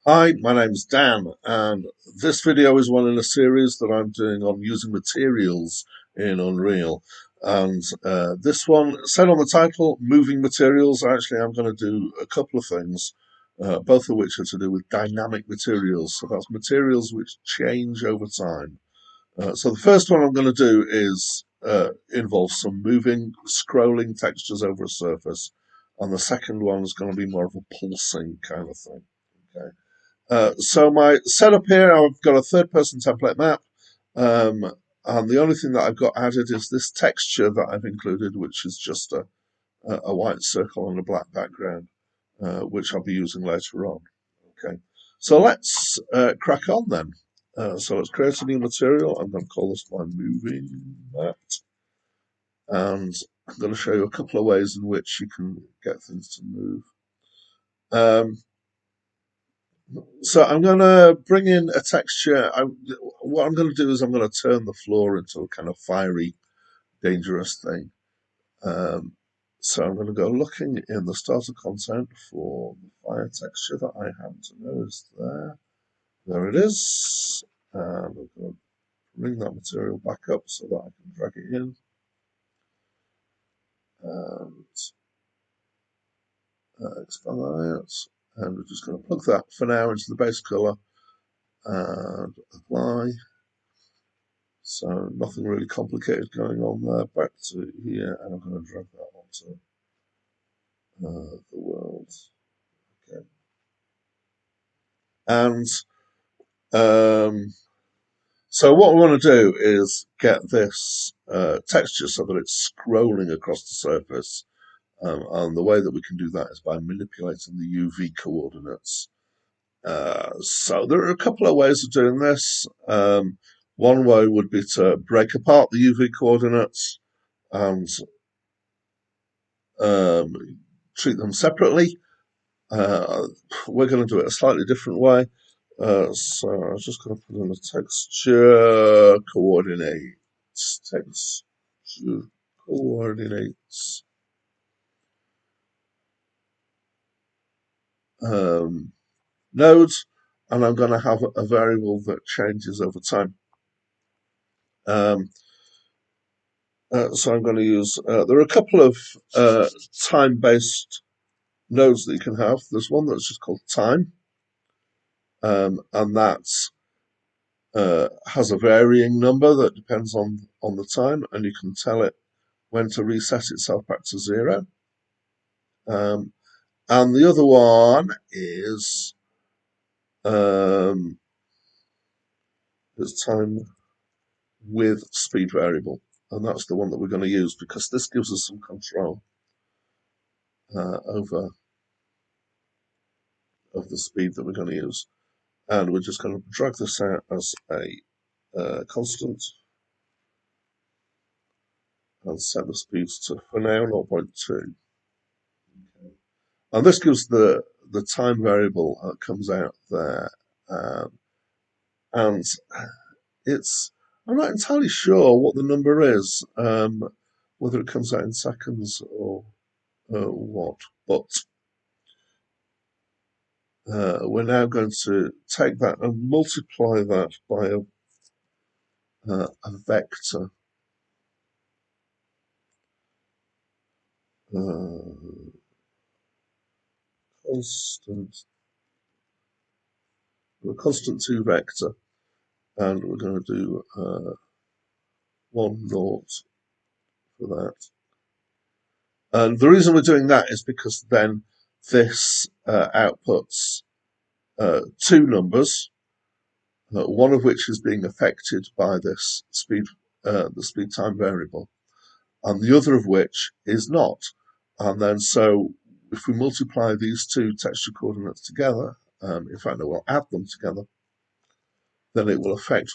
Hi, my name's Dan, and this video is one in a series that I'm doing on using materials in Unreal. And this one, said on the title, Moving Materials, actually I'm going to do a couple of things, both of which are to do with dynamic materials. So that's materials which change over time. So the first one I'm going to do is involve some moving, scrolling textures over a surface, and the second one is going to be more of a pulsing kind of thing. Okay. So my setup here, I've got a third-person template map, um, and the only thing that I've got added is this texture that I've included, which is just a white circle on a black background, which I'll be using later on. Okay, so let's crack on then. So let's create a new material. I'm going to call this my moving map, and I'm going to show you a couple of ways in which you can get things to move. So I'm going to bring in a texture. What I'm going to do is I'm going to turn the floor into a kind of fiery, dangerous thing. Um, so I'm going to go looking in the starter content for the fire texture that I happen to know is there. There it is. And I'm going to bring that material back up so that I can drag it in. And expand that out. And we're just going to plug that for now into the base color and apply. So nothing really complicated going on there. Back to here, and I'm going to drag that onto the world. Okay. And so what we want to do is get this texture so that it's scrolling across the surface. And the way that we can do that is by manipulating the UV coordinates. So there are a couple of ways of doing this. One way would be to break apart the UV coordinates and um, treat them separately. We're going to do it a slightly different way. So I'm just going to put in the texture coordinates. Texture coordinates. Nodes, and I'm going to have a variable that changes over time. Um, so I'm going to use, there are a couple of time-based nodes that you can have. There's one that's just called time, and that's has a varying number that depends on the time, and you can tell it when to reset itself back to 0. Um, and the other one is time with speed variable, and that's the one that we're going to use because this gives us some control over of the speed that we're going to use. And we're just going to drag this out as a constant and set the speeds to, for now, 0.2. And this gives the time variable that comes out there. Um, and it's, I'm not entirely sure what the number is, whether it comes out in seconds or what. But we're now going to take that and multiply that by a vector. Constant, a constant 2 vector, and we're going to do 1 naught for that. And the reason we're doing that is because then this outputs 2 numbers, one of which is being affected by this speed, the speed time variable, and the other of which is not. And then so if we multiply these two texture coordinates together, in fact, I will add them together, then it will affect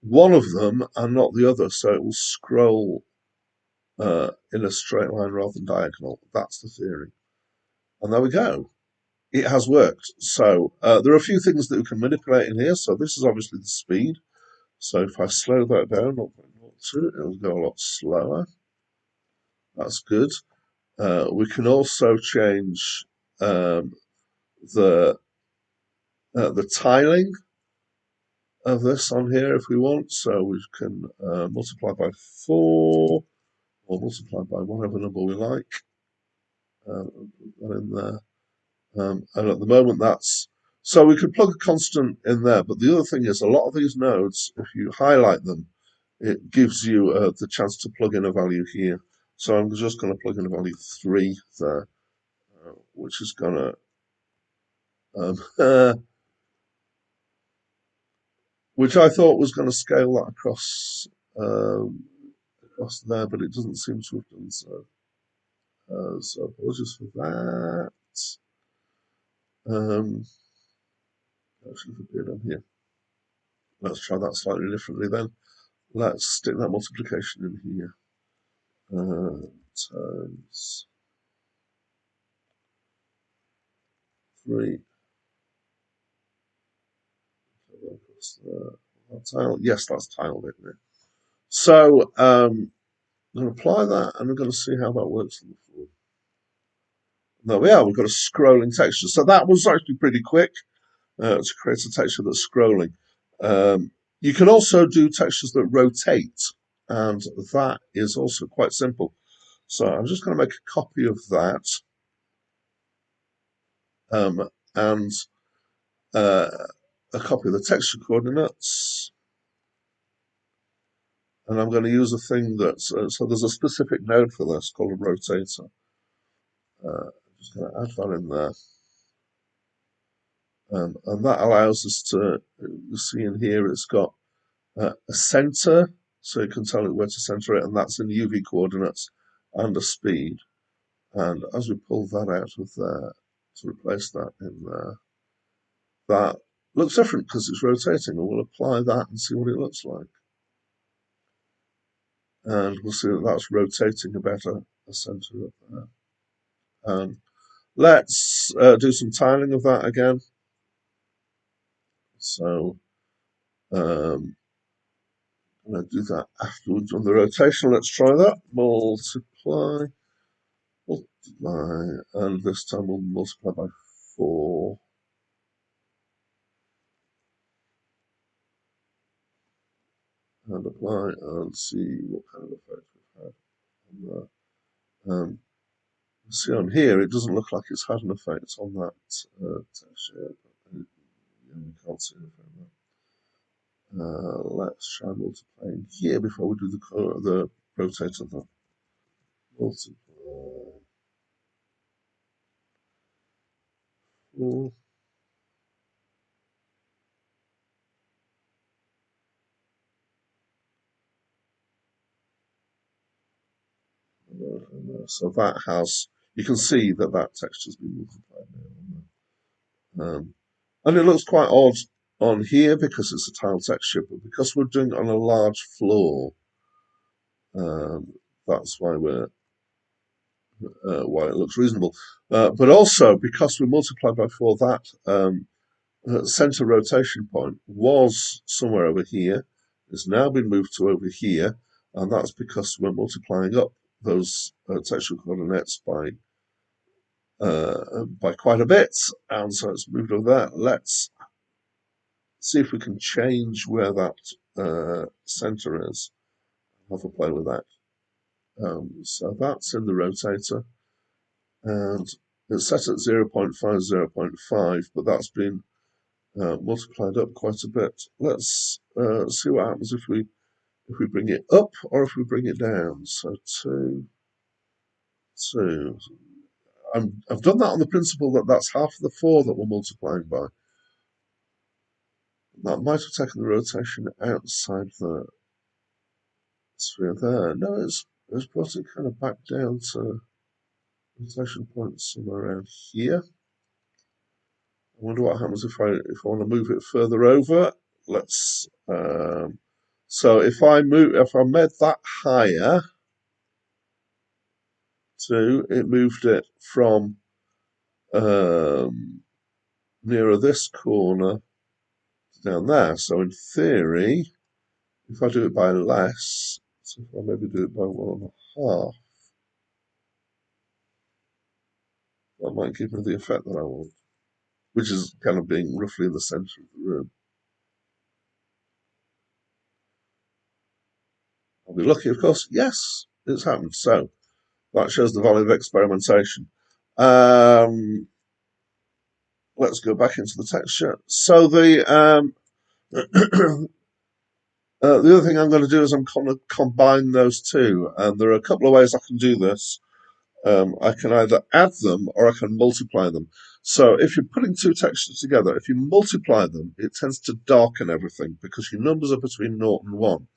one of them and not the other. So it will scroll in a straight line rather than diagonal. That's the theory. And there we go. It has worked. So there are a few things that we can manipulate in here. So this is obviously the speed. So if I slow that down, 0.02, it'll go a lot slower. That's good. We can also change the the tiling of this on here if we want. So we can multiply by 4 or multiply by whatever number we like. In there. And at the moment that's, so we could plug a constant in there, but the other thing is a lot of these nodes, if you highlight them, it gives you the chance to plug in a value here. So I'm just going to plug in a value 3 there, which is going to, which I thought was going to scale that across there, but it doesn't seem to have done so. So apologies for that. Actually, if it on here. Let's try that slightly differently then. Let's stick that multiplication in here. Times 3. Tile. Yes, that's tiled, isn't it? So I'm going to apply that and we're going to see how that works on the floor. There we are, we've got a scrolling texture. So that was actually pretty quick to create a texture that's scrolling. You can also do textures that rotate, and that is also quite simple. So I'm just going to make a copy of that. And a copy of the texture coordinates. And I'm going to use a thing that's, so there's a specific node for this called a rotator. I'm just going to add that in there. And that allows us to, you see in here, it's got a center, so you can tell it where to center it, and that's in UV coordinates, and a speed. And as we pull that out of there, to replace that in there, that looks different because it's rotating, and we'll apply that and see what it looks like. And we'll see that that's rotating about a center up there. Let's do some tiling of that again. So I'm going to do that afterwards on the rotation. Let's try that. Multiply, and this time we'll multiply by 4. And apply and see what kind of effect we've had on that. See on here, it doesn't look like it's had an effect on that texture. But we can't see anything. Let's try multiplying here before we do the rotator. Then multiply 4. So that has, you can see that that texture's been multiplied now. And it looks quite odd on here because it's a tile texture, but because we're doing it on a large floor, that's why why it looks reasonable. But also because we multiplied by 4, that center rotation point was somewhere over here. It's now been moved to over here, and that's because we're multiplying up those textual coordinates by quite a bit, and so it's moved over there. Let's see if we can change where that center is. Have a play with that. So that's in the rotator, and it's set at 0.5, 0.5, but that's been multiplied up quite a bit. Let's see what happens if we bring it up or if we bring it down. So 2, 2. I've done that on the principle that that's half of the 4 that we're multiplying by. That might have taken the rotation outside the sphere there. No, it's brought it kind of back down to rotation points somewhere around here. I wonder what happens if I want to move it further over. Let's so if I made that higher to, it moved it from nearer this corner down there. So in theory, if I do it by less, so if I maybe do it by 1.5, that might give me the effect that I want. which is kind of being roughly in the center of the room. I'll be lucky, of course. Yes, it's happened. So that shows the value of experimentation. Let's go back into the texture. So the other thing I'm going to do is I'm going to combine those two, and there are a couple of ways I can do this. I can either add them or I can multiply them. So if you're putting two textures together, if you multiply them, it tends to darken everything because your numbers are between 0 and 1.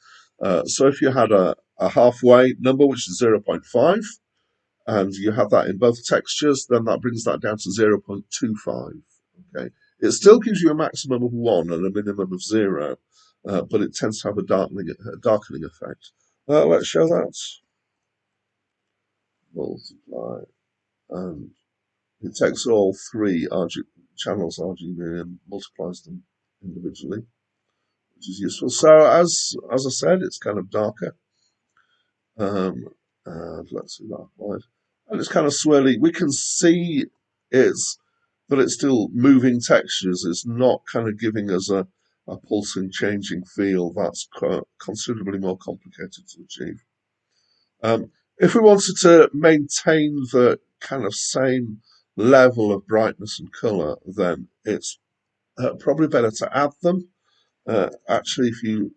So if you had a halfway number, which is 0.5, and you have that in both textures, then that brings that down to 0.25. Okay, it still gives you a maximum of 1 and a minimum of 0, but it tends to have a darkening effect. Let's show that. Multiply, and it takes all three channels RGB and multiplies them individually, which is useful. So as I said, it's kind of darker. And let's see that applied. And it's kind of swirly. We can see that it's still moving textures. It's not kind of giving us a pulsing, changing feel. That's considerably more complicated to achieve. If we wanted to maintain the kind of same level of brightness and color, then it's probably better to add them. Actually, if you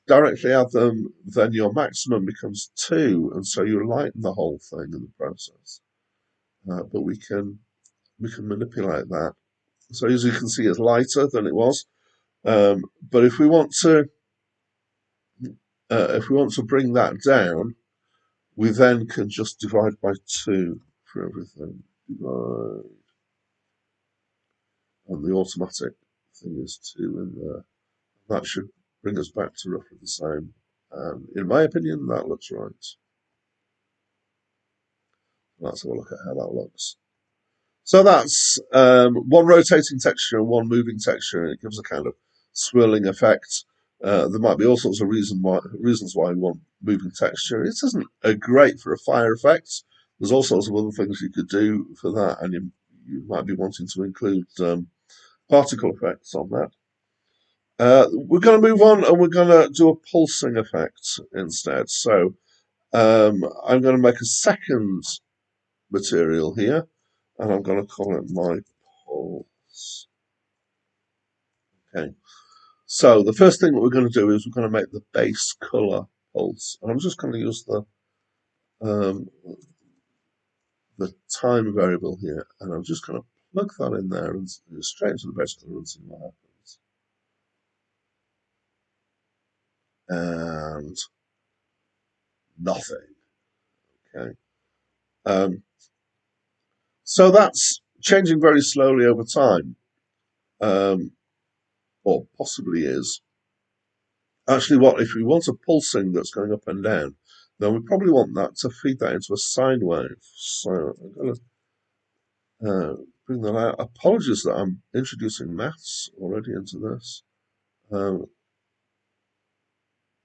directly add them, then your maximum becomes 2, and so you lighten the whole thing in the process. But we can manipulate that. So as you can see, it's lighter than it was. But if we want to bring that down, we then can just divide by 2 for everything. Divide, and the automatic thing is 2 in there. That should bring us back to roughly the same. And in my opinion, that looks right. Let's have a look at how that looks. So that's one rotating texture and one moving texture, and it gives a kind of swirling effect. There might be all sorts of reasons why you want moving texture. It isn't great for a fire effect. There's all sorts of other things you could do for that, and you might be wanting to include particle effects on that. We're going to move on, and we're going to do a pulsing effect instead. So I'm going to make a second material here, and I'm going to call it my pulse. Okay, so the first thing that we're going to do is we're going to make the base color pulse, and I'm just going to use um, the time variable here, and I'm just going to plug that in there and straight into the base color and see what happens. And nothing. Okay, so that's changing very slowly over time, or possibly is. Actually, what if we want a pulsing that's going up and down, then we probably want that to feed that into a sine wave. So I'm going to bring that out. Apologies that I'm introducing maths already into this.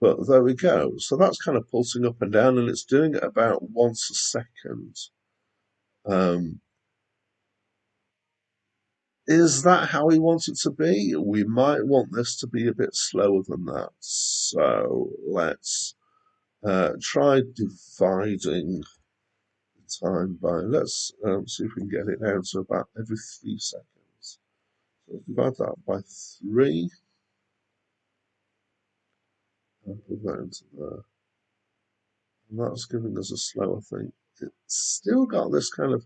But there we go. So that's kind of pulsing up and down, and it's doing it about once a second. Is that how we want it to be? We might want this to be a bit slower than that. So let's try dividing time by, let's see if we can get it down to about every 3 seconds. So divide that by 3 and put that into there. And that's giving us a slower thing. It's still got this kind of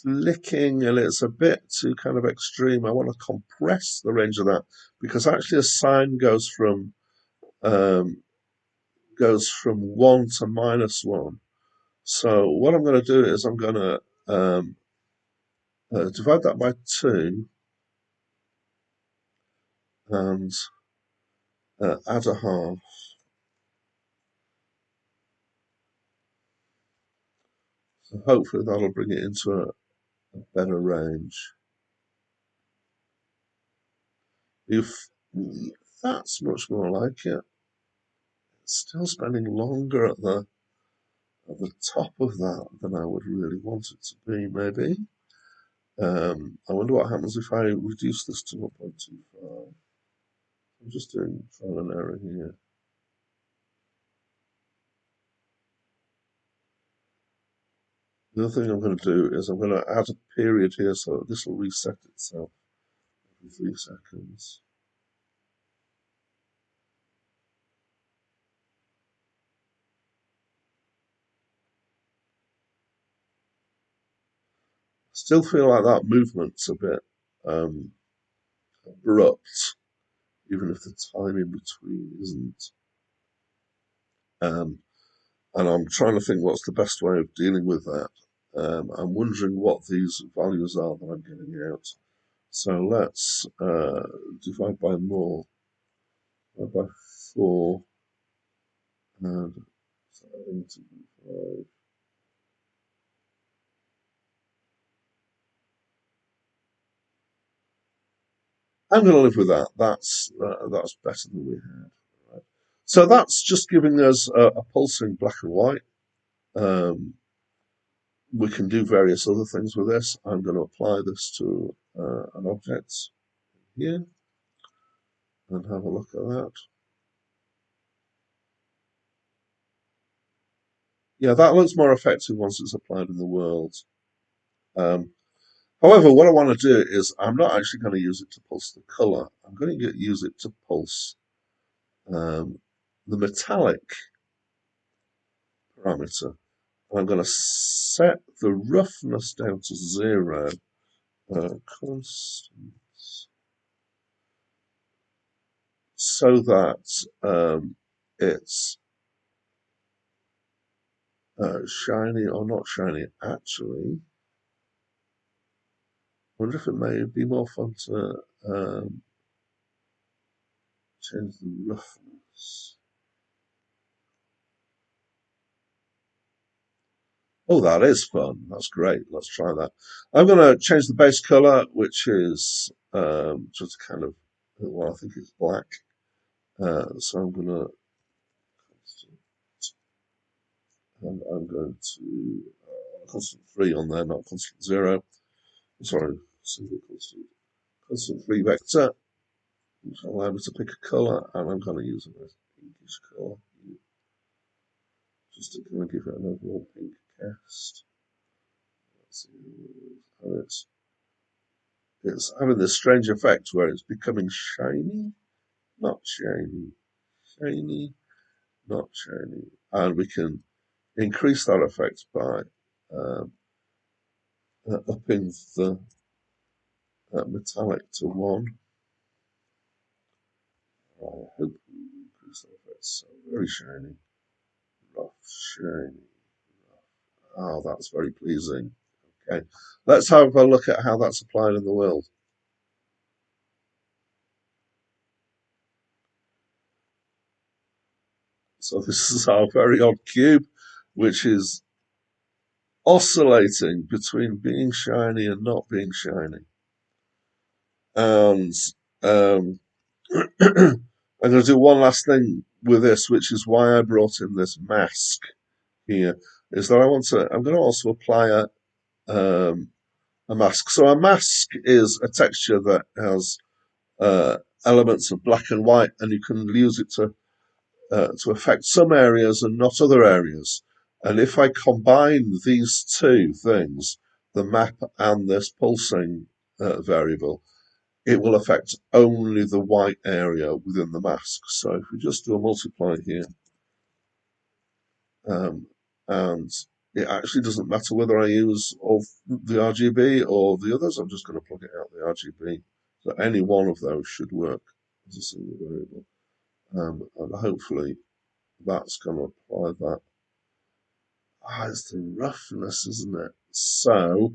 flicking, and it's a bit too kind of extreme. I want to compress the range of that because actually a sine goes from 1 to -1. So what I'm going to do is I'm going to divide that by 2 and add a half. So hopefully that'll bring it into a better range. If that's much more like it, it's still spending longer at the top of that than I would really want it to be, maybe. I wonder what happens if I reduce this to 0.25. I'm just doing trial and error here. The other thing I'm going to do is I'm going to add a period here so that this will reset itself every 3 seconds. Still feel like that movement's a bit abrupt, even if the time in between isn't. Um, and I'm trying to think what's the best way of dealing with that. I'm wondering what these values are that I'm getting out. So let's divide by more, divide by 4, and so into 5. I'm going to live with that. That's better than we had. Right. So that's just giving us a pulsing black and white. Um, we can do various other things with this. I'm going to apply this to an object here and have a look at that. Yeah, that looks more effective once it's applied in the world. Um, However, what I want to do is I'm not actually going to use it to pulse the color. I'm going to use it to pulse um, the metallic parameter. And I'm going to set the roughness down to 0, constant, so that it's shiny or not shiny. Actually, I wonder if it may be more fun to change the roughness. Oh, that is fun. That's great. Let's try that. I'm going to change the base color, which is just kind of, well, I think it's black. So I'm going to, and I'm going to constant 3 on there, not constant 0. Sorry, single constant. Constant 3 vector, which will allow me to pick a color, and I'm going to use a nice pinkish color just to kind of give it an overall pink cast. Let's see, and it's having this strange effect where it's becoming shiny, not shiny, shiny, not shiny. And we can increase that effect by um, upping the metallic to 1. I hope we increase that effect. So very shiny, rough, shiny, rough. Oh, that's very pleasing. Okay, let's have a look at how that's applied in the world. So this is our very odd cube, which is oscillating between being shiny and not being shiny. And um, I'm going to do one last thing with this, which is why I brought in this mask here, is that I'm going to also apply a mask. So a mask is a texture that has elements of black and white, and you can use it to affect some areas and not other areas. And if I combine these two things, the map and this pulsing variable, it will affect only the white area within the mask. So if we just do a multiply here, um, and it actually doesn't matter whether I use all the RGB or the others, I'm just going to plug it out the RGB. So any one of those should work as a single variable. And hopefully that's going to apply that. It's the roughness, isn't it? So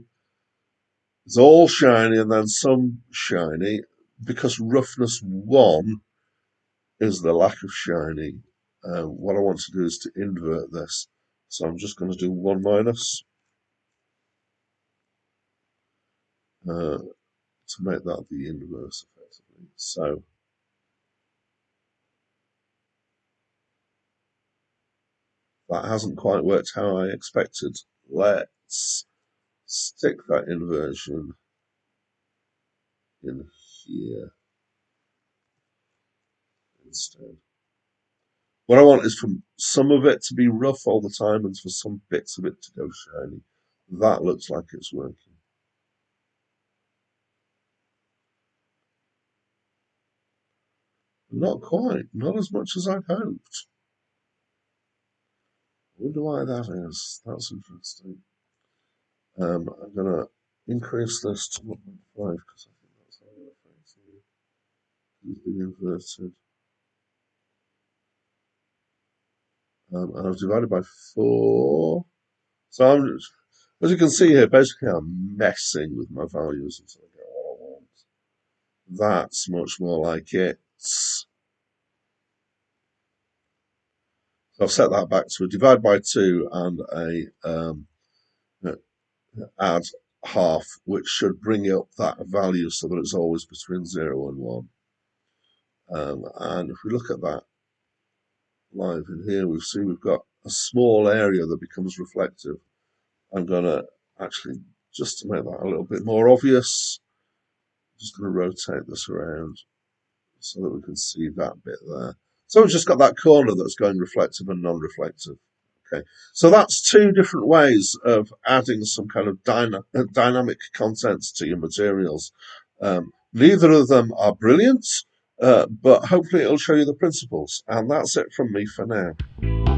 it's all shiny and then some shiny, because roughness 1 is the lack of shiny. What I want to do is to invert this. So I'm just going to do 1 minus to make that the inverse, effectively. So that hasn't quite worked how I expected. Let's stick that inversion in here instead. What I want is for some of it to be rough all the time and for some bits of it to go shiny. That looks like it's working. Not quite, not as much as I'd hoped. I wonder why that is. That's interesting. I'm going to increase this to 1.5 because I think that's how it affects it. It's been inverted. And I've divided by 4. So as you can see here, basically I'm messing with my values until I get what I want. That's much more like it. So I've set that back to a divide by 2 and a add half, which should bring up that value so that it's always between 0 and 1. And if we look at that live in here, we see we've got a small area that becomes reflective. I'm going to actually, just to make that a little bit more obvious, just going to rotate this around so that we can see that bit there. So we've just got that corner that's going reflective and non-reflective. Okay, so that's 2 different ways of adding some kind of dynamic contents to your materials. Neither of them are brilliant, but hopefully it'll show you the principles. And that's it from me for now.